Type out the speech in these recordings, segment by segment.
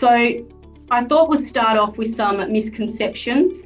So I thought we'll start off with some misconceptions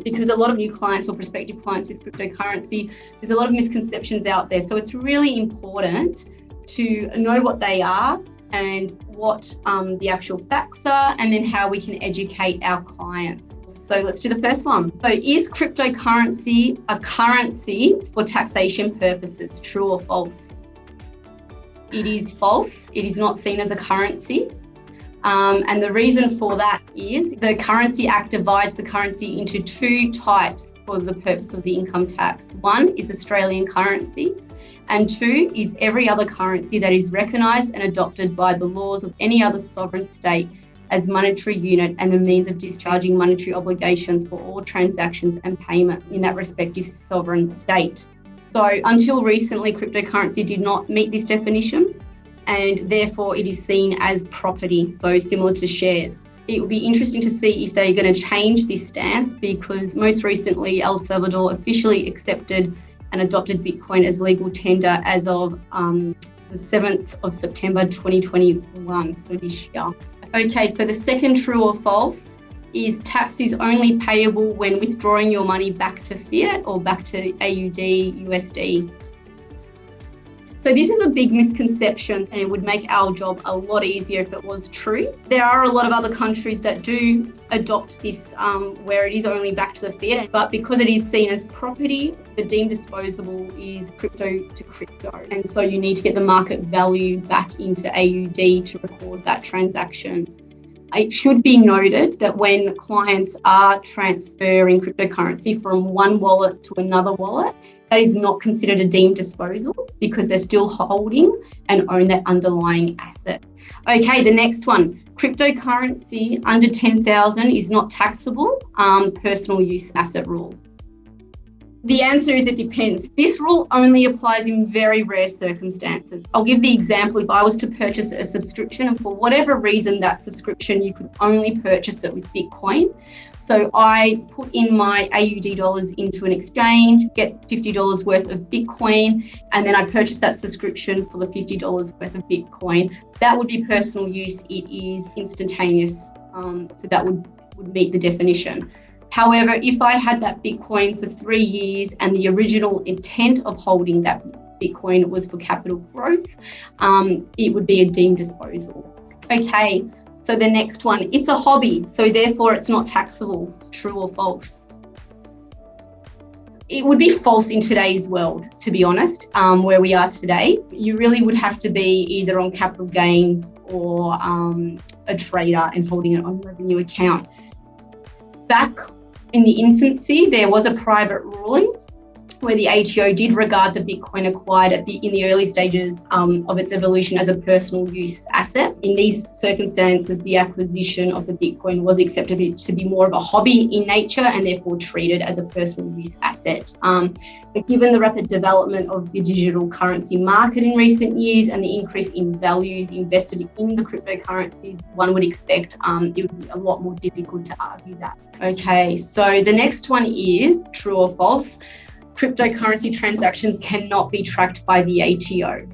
because a lot of new clients or prospective clients with cryptocurrency, there's a lot of misconceptions out there. So it's really important to know what they are and what the actual facts are, and then how we can educate our clients. So let's do the first one. So is cryptocurrency a currency for taxation purposes? True or false? It is false. It is not seen as a currency. And the reason for that is the Currency Act divides the currency into two types for the purpose of the income tax. One is Australian currency, and two is every other currency that is recognised and adopted by the laws of any other sovereign state as monetary unit and the means of discharging monetary obligations for all transactions and payment in that respective sovereign state. So until recently, cryptocurrency did not meet this definition, and therefore it is seen as property, so similar to shares. It will be interesting to see if they're going to change this stance, because most recently El Salvador officially accepted and adopted Bitcoin as legal tender as of the 7th of September 2021, so this year. Okay, so the second true or false is tax is only payable when withdrawing your money back to fiat or back to AUD, USD. So this is a big misconception, and it would make our job a lot easier if it was true. There are a lot of other countries that do adopt this where it is only back to the fiat, but because it is seen as property, the deemed disposable is crypto to crypto. And so you need to get the market value back into AUD to record that transaction. It should be noted that when clients are transferring cryptocurrency from one wallet to another wallet, that is not considered a deemed disposal because they're still holding and own that underlying asset. Okay, the next one, cryptocurrency under 10,000 is not taxable, personal use asset rule. The answer is it depends. This rule only applies in very rare circumstances. I'll give the example. If I was to purchase a subscription, and for whatever reason that subscription, you could only purchase it with Bitcoin. So I put in my AUD dollars into an exchange, get $50 worth of Bitcoin, and then I purchase that subscription for the $50 worth of Bitcoin. That would be personal use. It is instantaneous. So that would meet the definition. However, if I had that Bitcoin for 3 years and the original intent of holding that Bitcoin was for capital growth, it would be a deemed disposal. Okay, so the next one, it's a hobby, so therefore it's not taxable. True or false? It would be false in today's world, to be honest, where we are today. You really would have to be either on capital gains or a trader and holding it on a revenue account. Back in the infancy, there was a private ruling where the ATO did regard the Bitcoin acquired in the early stages of its evolution as a personal use asset. In these circumstances, the acquisition of the Bitcoin was accepted to be more of a hobby in nature and therefore treated as a personal use asset. But given the rapid development of the digital currency market in recent years and the increase in values invested in the cryptocurrencies, one would expect it would be a lot more difficult to argue that. Okay, so the next one is true or false. Cryptocurrency transactions cannot be tracked by the ATO.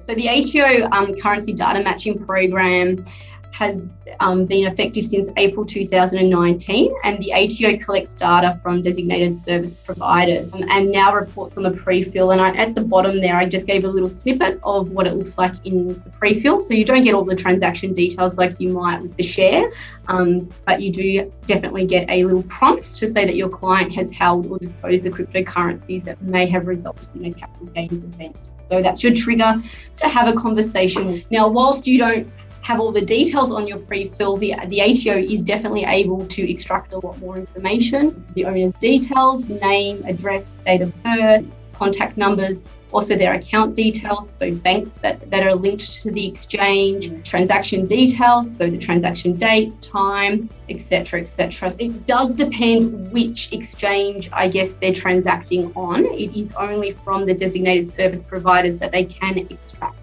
So the ATO currency data matching program has been effective since April 2019, and the ATO collects data from designated service providers and now reports on the pre-fill. And at the bottom there, I just gave a little snippet of what it looks like in the pre-fill. So you don't get all the transaction details like you might with the shares, but you do definitely get a little prompt to say that your client has held or disposed the cryptocurrencies that may have resulted in a capital gains event. So that's your trigger to have a conversation. Now, whilst you don't have all the details on your pre-fill, the ATO is definitely able to extract a lot more information. The owner's details, name, address, date of birth, contact numbers, also their account details, so banks that are linked to the exchange, transaction details, so the transaction date, time, etc., etc. So it does depend which exchange, I guess, they're transacting on. It is only from the designated service providers that they can extract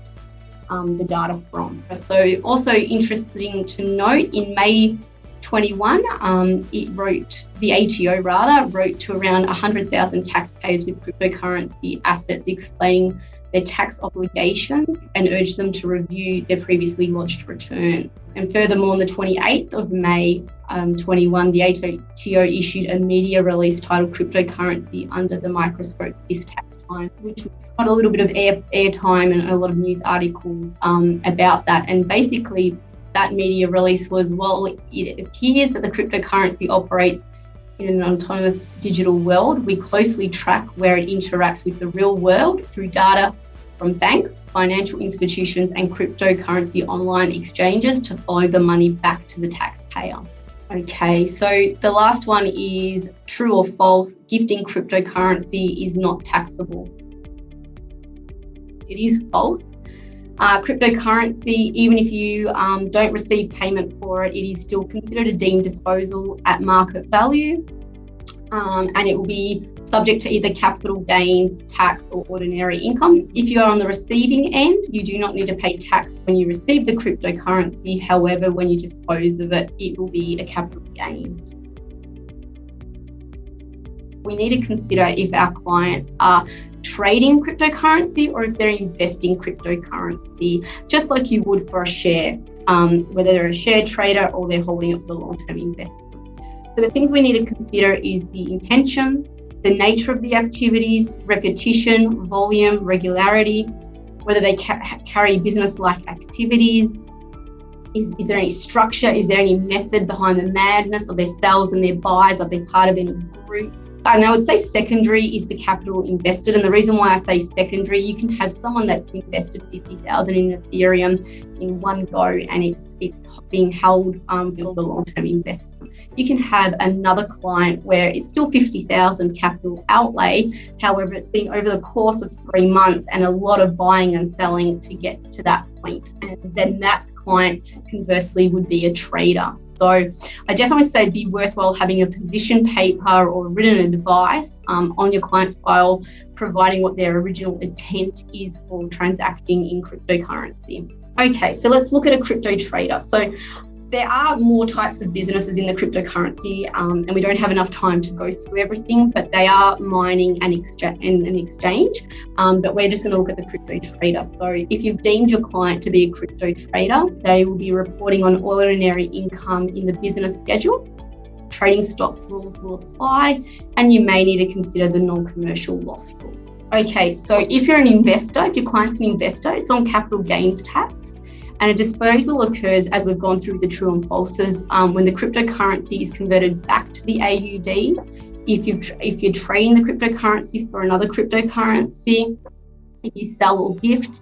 the data from. So also interesting to note, in May 21, the ATO wrote to around 100,000 taxpayers with cryptocurrency assets explaining their tax obligations and urge them to review their previously lodged returns. And furthermore, on the 28th of May 21, the ATO issued a media release titled Cryptocurrency Under the Microscope This Tax Time, which got a little bit of airtime and a lot of news articles about that. And basically, that media release was, well, it appears that the cryptocurrency operates in an autonomous digital world. We closely track where it interacts with the real world through data from banks, financial institutions, and cryptocurrency online exchanges to follow the money back to the taxpayer. Okay, so the last one is true or false. Gifting cryptocurrency is not taxable. It is false. Cryptocurrency, even if you don't receive payment for it, it is still considered a deemed disposal at market value, and it will be subject to either capital gains tax or ordinary income. If you are on the receiving end, you do not need to pay tax when you receive the cryptocurrency. However, when you dispose of it, it will be a capital gain. We need to consider if our clients are trading cryptocurrency or if they're investing cryptocurrency, just like you would for a share, whether they're a share trader or they're holding it for the long-term investment. So the things we need to consider is the intention, the nature of the activities, repetition, volume, regularity, whether they carry business-like activities. Is there any structure? Is there any method behind the madness of their sales and their buys? Are they part of any group? And I would say secondary is the capital invested. And the reason why I say secondary, you can have someone that's invested $50,000 in Ethereum in one go and it's being held for the long-term investment. You can have another client where it's still $50,000 capital outlay. However, it's been over the course of 3 months and a lot of buying and selling to get to that point. And then that client conversely would be a trader. So I definitely say it'd be worthwhile having a position paper or written advice on your client's file, providing what their original intent is for transacting in cryptocurrency. Okay, so let's look at a crypto trader. So there are more types of businesses in the cryptocurrency, and we don't have enough time to go through everything, but they are mining and exchange. But we're just going to look at the crypto trader. So if you've deemed your client to be a crypto trader, they will be reporting on ordinary income in the business schedule. Trading stock rules will apply, and you may need to consider the non-commercial loss rules. Okay, so if you're an investor, if your client's an investor, it's on capital gains tax. And a disposal occurs, as we've gone through the true and falses, when the cryptocurrency is converted back to the AUD. If you're trading the cryptocurrency for another cryptocurrency, if you sell or gift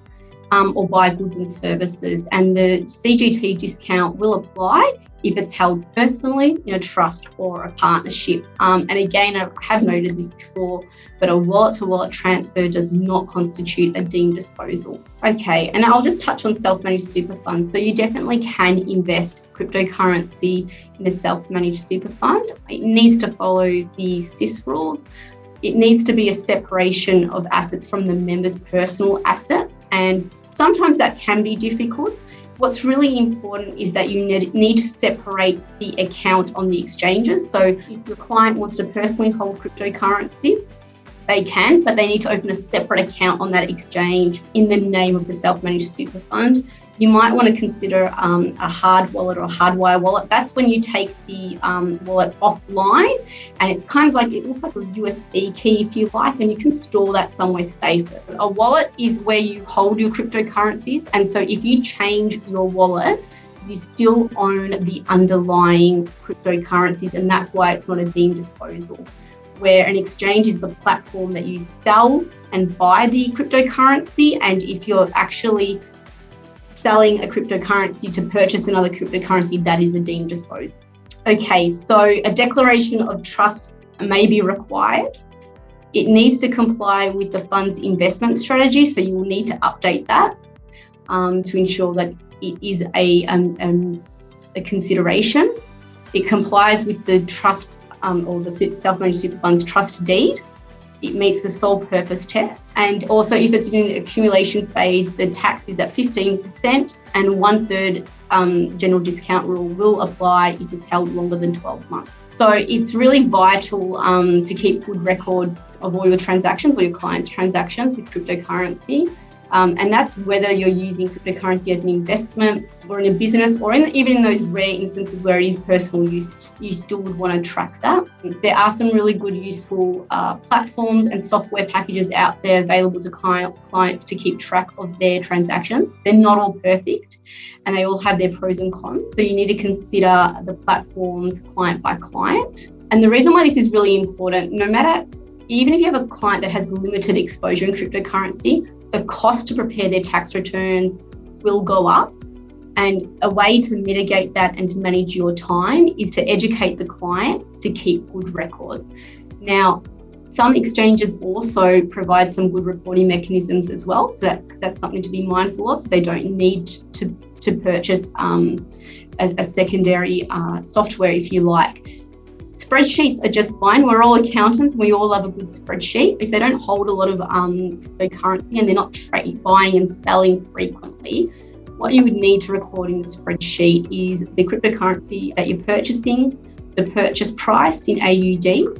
or buy goods and services, and the CGT discount will apply if it's held personally in a trust or a partnership. And again, I have noted this before, but a wallet-to-wallet transfer does not constitute a deemed disposal. Okay, and I'll just touch on self-managed super funds. So you definitely can invest cryptocurrency in a self-managed super fund. It needs to follow the SIS rules. It needs to be a separation of assets from the member's personal assets, and sometimes that can be difficult. What's really important is that you need to separate the account on the exchanges. So if your client wants to personally hold cryptocurrency, they can, but they need to open a separate account on that exchange in the name of the self-managed super fund. You might want to consider a hard wallet or a hardwire wallet. That's when you take the wallet offline, and it's kind of like, it looks like a USB key if you like, and you can store that somewhere safer. A wallet is where you hold your cryptocurrencies, and so if you change your wallet, you still own the underlying cryptocurrencies, and that's why it's not a deemed disposal. Where an exchange is the platform that you sell and buy the cryptocurrency, and if you're actually selling a cryptocurrency to purchase another cryptocurrency, that is a deemed disposal. Okay, so a declaration of trust may be required. It needs to comply with the fund's investment strategy, so you will need to update that to ensure that it is a consideration. It complies with the trust's or the self-managed super fund's trust deed. It meets the sole purpose test. And also, if it's in an accumulation phase, the tax is at 15%, and 1/3 general discount rule will apply if it's held longer than 12 months. So it's really vital to keep good records of all your transactions or your clients' transactions with cryptocurrency. And that's whether you're using cryptocurrency as an investment or in a business, or even in those rare instances where it is personal use, you still would want to track that. There are some really good, useful platforms and software packages out there available to clients to keep track of their transactions. They're not all perfect, and they all have their pros and cons. So you need to consider the platforms client by client. And the reason why this is really important, even if you have a client that has limited exposure in cryptocurrency, the cost to prepare their tax returns will go up. And a way to mitigate that and to manage your time is to educate the client to keep good records. Now, some exchanges also provide some good reporting mechanisms as well. So that's something to be mindful of. So they don't need to purchase a secondary software, if you like. Spreadsheets are just fine. We're all accountants. We all love a good spreadsheet. If they don't hold a lot of cryptocurrency and they're not buying and selling frequently, what you would need to record in the spreadsheet is the cryptocurrency that you're purchasing, the purchase price in AUD,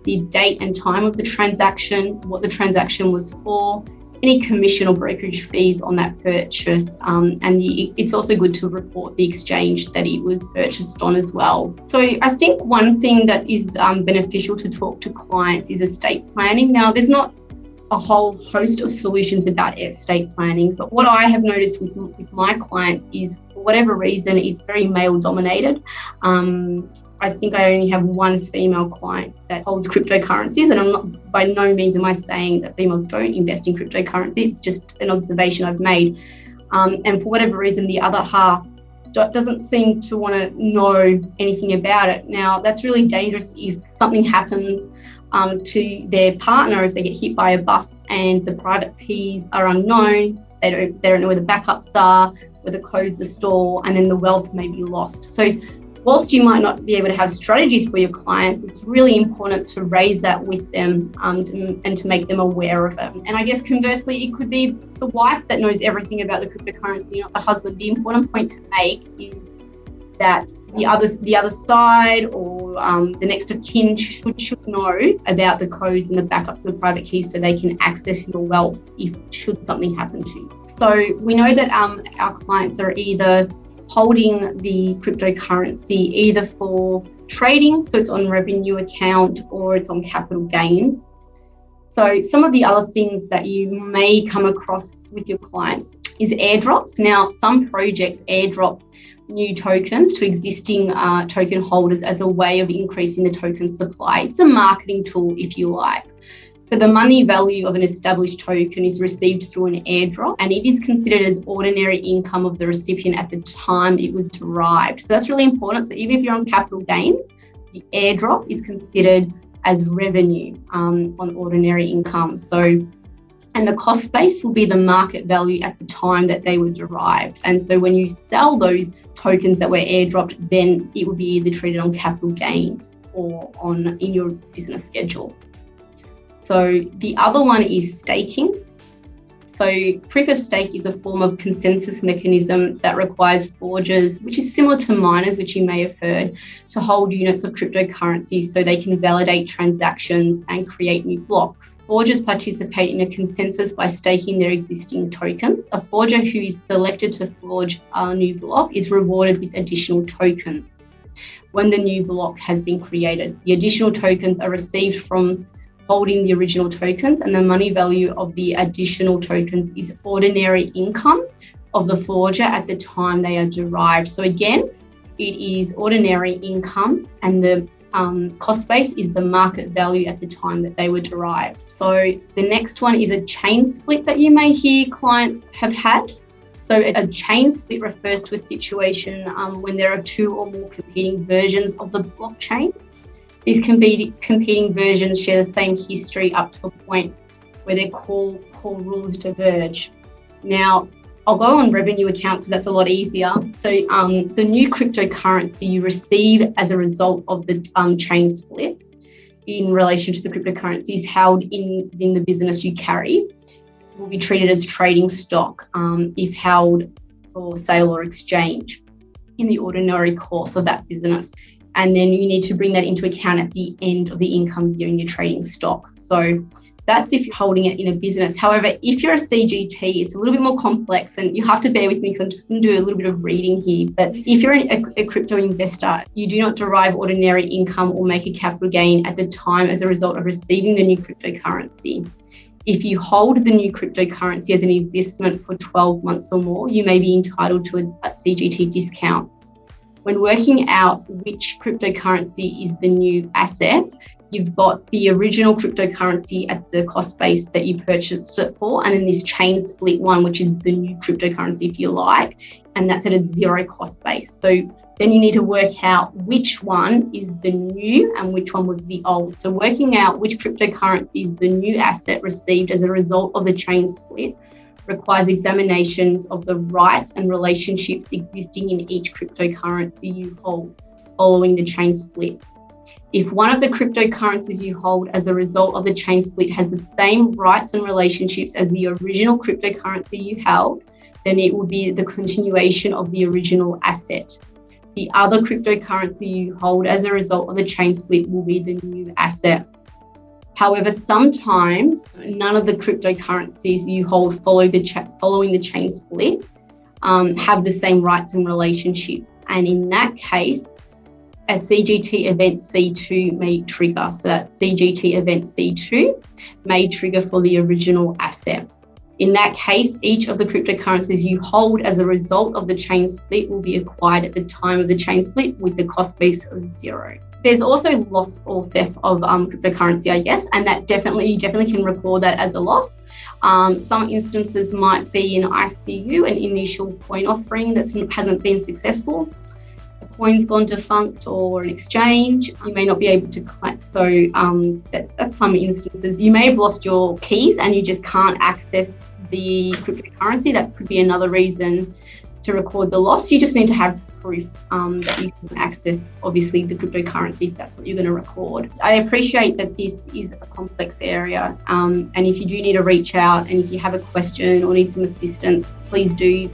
the date and time of the transaction, what the transaction was for, any commission or brokerage fees on that purchase, and it's also good to report the exchange that it was purchased on as well. So I think one thing that is beneficial to talk to clients is estate planning. Now, there's not a whole host of solutions about estate planning, but what I have noticed with my clients is, for whatever reason, it's very male dominated. I think I only have one female client that holds cryptocurrencies, and by no means am I saying that females don't invest in cryptocurrency. It's just an observation I've made. And for whatever reason, the other half doesn't seem to want to know anything about it. Now, that's really dangerous if something happens to their partner, if they get hit by a bus and the private keys are unknown, they don't know where the backups are, where the codes are stored, and then the wealth may be lost. So whilst you might not be able to have strategies for your clients, it's really important to raise that with them and to make them aware of it. And I guess conversely, it could be the wife that knows everything about the cryptocurrency, not the husband. The important point to make is that the other side or the next of kin should know about the codes and the backups of the private keys so they can access your wealth should something happen to you. So we know that our clients are either holding the cryptocurrency either for trading, so it's on revenue account, or it's on capital gains. So some of the other things that you may come across with your clients is airdrops. Now, some projects airdrop new tokens to existing token holders as a way of increasing the token supply. It's a marketing tool, if you like. So the money value of an established token is received through an airdrop, and it is considered as ordinary income of the recipient at the time it was derived. So that's really important. So even if you're on capital gains, the airdrop is considered as revenue on ordinary income. So, and the cost base will be the market value at the time that they were derived. And so when you sell those tokens that were airdropped, then it will be either treated on capital gains or in your business schedule. So the other one is staking. So proof of stake is a form of consensus mechanism that requires forgers, which is similar to miners, which you may have heard, to hold units of cryptocurrency so they can validate transactions and create new blocks. Forgers participate in a consensus by staking their existing tokens. A forger who is selected to forge a new block is rewarded with additional tokens when the new block has been created. The additional tokens are received from holding the original tokens, and the money value of the additional tokens is ordinary income of the forger at the time they are derived. So again, it is ordinary income, and the cost base is the market value at the time that they were derived. So the next one is a chain split that you may hear clients have had. So a chain split refers to a situation when there are two or more competing versions of the blockchain. These competing versions share the same history up to a point where their core rules diverge. Now, I'll go on revenue account because that's a lot easier. So the new cryptocurrency you receive as a result of the chain split in relation to the cryptocurrencies held in the business you carry will be treated as trading stock if held for sale or exchange in the ordinary course of that business. And then you need to bring that into account at the end of the income year in your trading stock. So That's if you're holding it in a business. However, if you're a CGT, it's a little bit more complex, and you have to bear with me because I'm just going to do a little bit of reading here. But if you're a crypto investor, you do not derive ordinary income or make a capital gain at the time as a result of receiving the new cryptocurrency. If you hold the new cryptocurrency as an investment for 12 months or more, you may be entitled to a CGT discount. When working out which cryptocurrency is the new asset, you've got the original cryptocurrency at the cost base that you purchased it for, and then this chain split one, which is the new cryptocurrency, if you like, and that's at a zero cost base. So then you need to work out which one is the new and which one was the old. So working out which cryptocurrency is the new asset received as a result of the chain split requires examinations of the rights and relationships existing in each cryptocurrency you hold following the chain split. If one of the cryptocurrencies you hold as a result of the chain split has the same rights and relationships as the original cryptocurrency you held, then it will be the continuation of the original asset. The other cryptocurrency you hold as a result of the chain split will be the new asset. However, sometimes none of the cryptocurrencies you hold following the chain split have the same rights and relationships. And in that case, a CGT event C2 may trigger. So that CGT event C2 may trigger for the original asset. In that case, each of the cryptocurrencies you hold as a result of the chain split will be acquired at the time of the chain split with the cost base of zero. There's also loss or theft of cryptocurrency, I guess, and that you definitely can record that as a loss. Some instances might be an ICU, an initial coin offering that hasn't been successful. A coin's gone defunct, or an exchange, you may not be able to collect. So that's some instances. You may have lost your keys and you just can't access the cryptocurrency. That could be another reason to record the loss. You just need to have proof that you can access, obviously, the cryptocurrency if that's what you're going to record. I appreciate that this is a complex area, and if you do need to reach out and if you have a question or need some assistance, please do.